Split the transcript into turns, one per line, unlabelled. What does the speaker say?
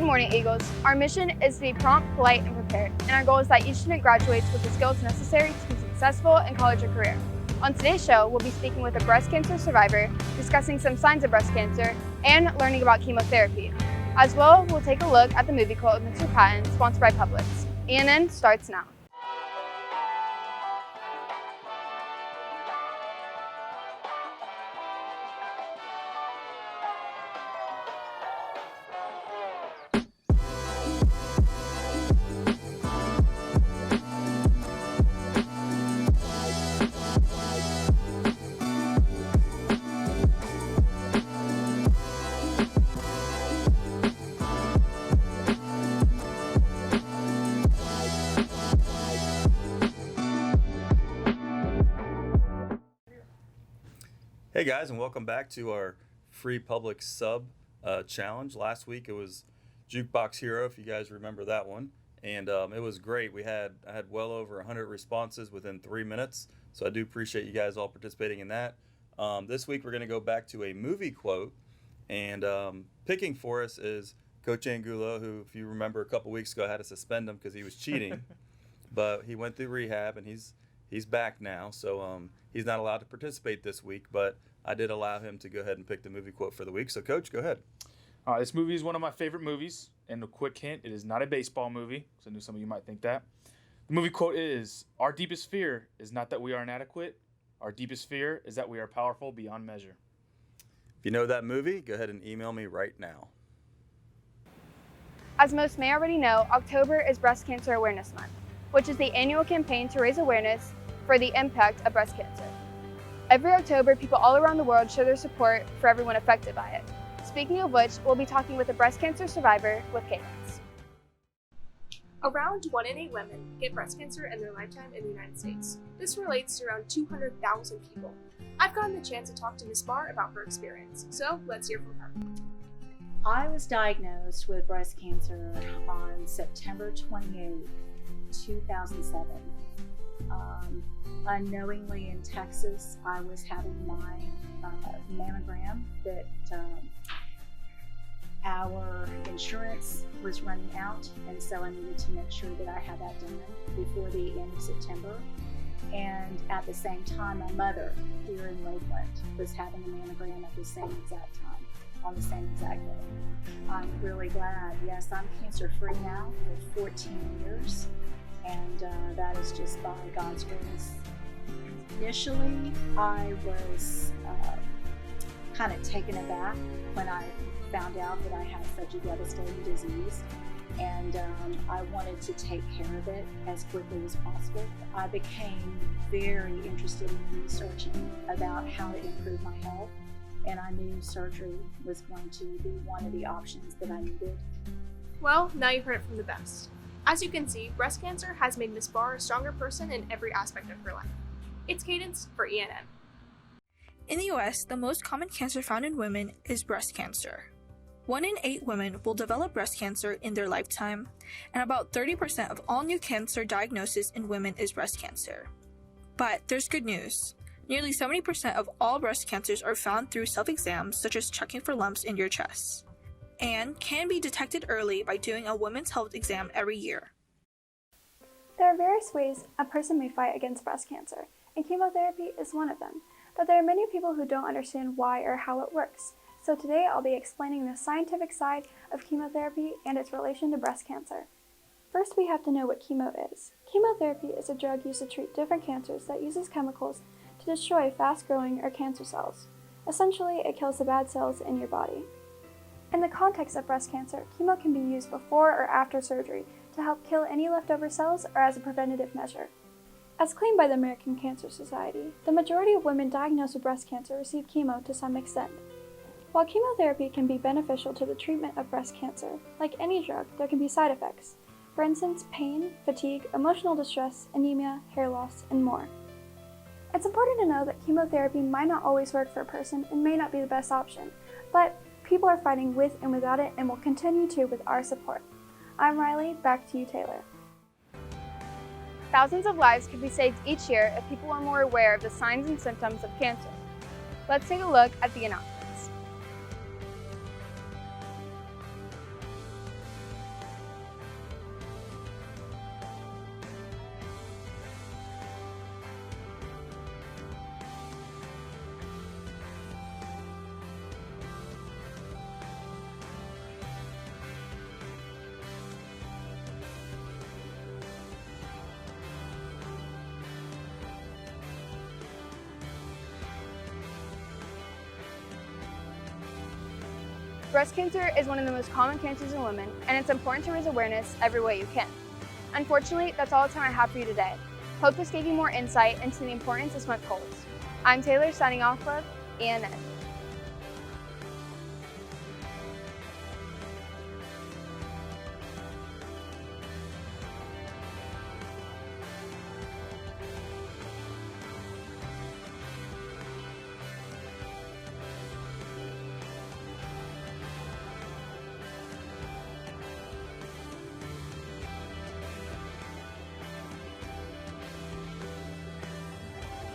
Morning Eagles. Our mission is to be prompt, polite, and prepared, and our goal is that each student graduates with the skills necessary to be successful in college or career. On today's show, we'll be speaking with a breast cancer survivor, discussing some signs of breast cancer, and learning about chemotherapy. As well, we'll take a look at the movie quote of Mr. Patton, sponsored by Publix. ENN starts now.
Hey guys, and welcome back to our free Publix sub challenge. Last week it was Jukebox Hero, if you guys remember that one, and it was great. I had well over 100 responses within 3 minutes, so I do appreciate you guys all participating in that. This week we're going to go back to a movie quote, and picking for us is Coach Angulo, who, if you remember, a couple weeks ago I had to suspend him because he was cheating, but he went through rehab and he's back now, so he's not allowed to participate this week, but I did allow him to go ahead and pick the movie quote for the week. So, Coach, go ahead.
This movie is one of my favorite movies, and a quick hint, it is not a baseball movie, because I knew some of you might think that. The movie quote is, "Our deepest fear is not that we are inadequate. Our deepest fear is that we are powerful beyond measure."
If you know that movie, go ahead and email me right now.
As most may already know, October is Breast Cancer Awareness Month, which is the annual campaign to raise awareness for the impact of breast cancer. Every October, people all around the world show their support for everyone affected by it. Speaking of which, we'll be talking with a breast cancer survivor with Cadence.
Around 1 in 8 women get breast cancer in their lifetime in the United States. This relates to around 200,000 people. I've gotten the chance to talk to Ms. Barr about her experience, so let's hear from her.
I was diagnosed with breast cancer on September 28, 2007. Unknowingly in Texas, I was having my mammogram that our insurance was running out, and so I needed to make sure that I had that done before the end of September. And at the same time, my mother here in Lakeland was having a mammogram at the same exact time, on the same exact day. I'm really glad. Yes, I'm cancer-free now for 14 years. And that is just by God's grace. Initially, I was kind of taken aback when I found out that I had such a devastating disease, and I wanted to take care of it as quickly as possible. I became very interested in researching about how to improve my health, and I knew surgery was going to be one of the options that I needed.
Well, now you've heard it from the best. As you can see, breast cancer has made Ms. Barr a stronger person in every aspect of her life. It's Cadence for ENN.
In the US, the most common cancer found in women is breast cancer. 1 in 8 women will develop breast cancer in their lifetime, and about 30% of all new cancer diagnosis in women is breast cancer. But there's good news. Nearly 70% of all breast cancers are found through self-exams, such as checking for lumps in your chest, and can be detected early by doing a women's health exam every year.
There are various ways a person may fight against breast cancer, and chemotherapy is one of them, but there are many people who don't understand why or how it works. So today I'll be explaining the scientific side of chemotherapy and its relation to breast cancer. First, we have to know what chemo is. Chemotherapy is a drug used to treat different cancers that uses chemicals to destroy fast-growing or cancer cells. Essentially, it kills the bad cells in your body. In the context of breast cancer, chemo can be used before or after surgery to help kill any leftover cells or as a preventative measure. As claimed by the American Cancer Society, the majority of women diagnosed with breast cancer receive chemo to some extent. While chemotherapy can be beneficial to the treatment of breast cancer, like any drug, there can be side effects. For instance, pain, fatigue, emotional distress, anemia, hair loss, and more. It's important to know that chemotherapy might not always work for a person and may not be the best option, but people are fighting with and without it and will continue to with our support. I'm Riley, back to you, Taylor.
Thousands of lives could be saved each year if people were more aware of the signs and symptoms of cancer. Let's take a look at the announcements. Breast cancer is one of the most common cancers in women, and it's important to raise awareness every way you can. Unfortunately, that's all the time I have for you today. Hope this gave you more insight into the importance this month holds. I'm Taylor, signing off of ENN.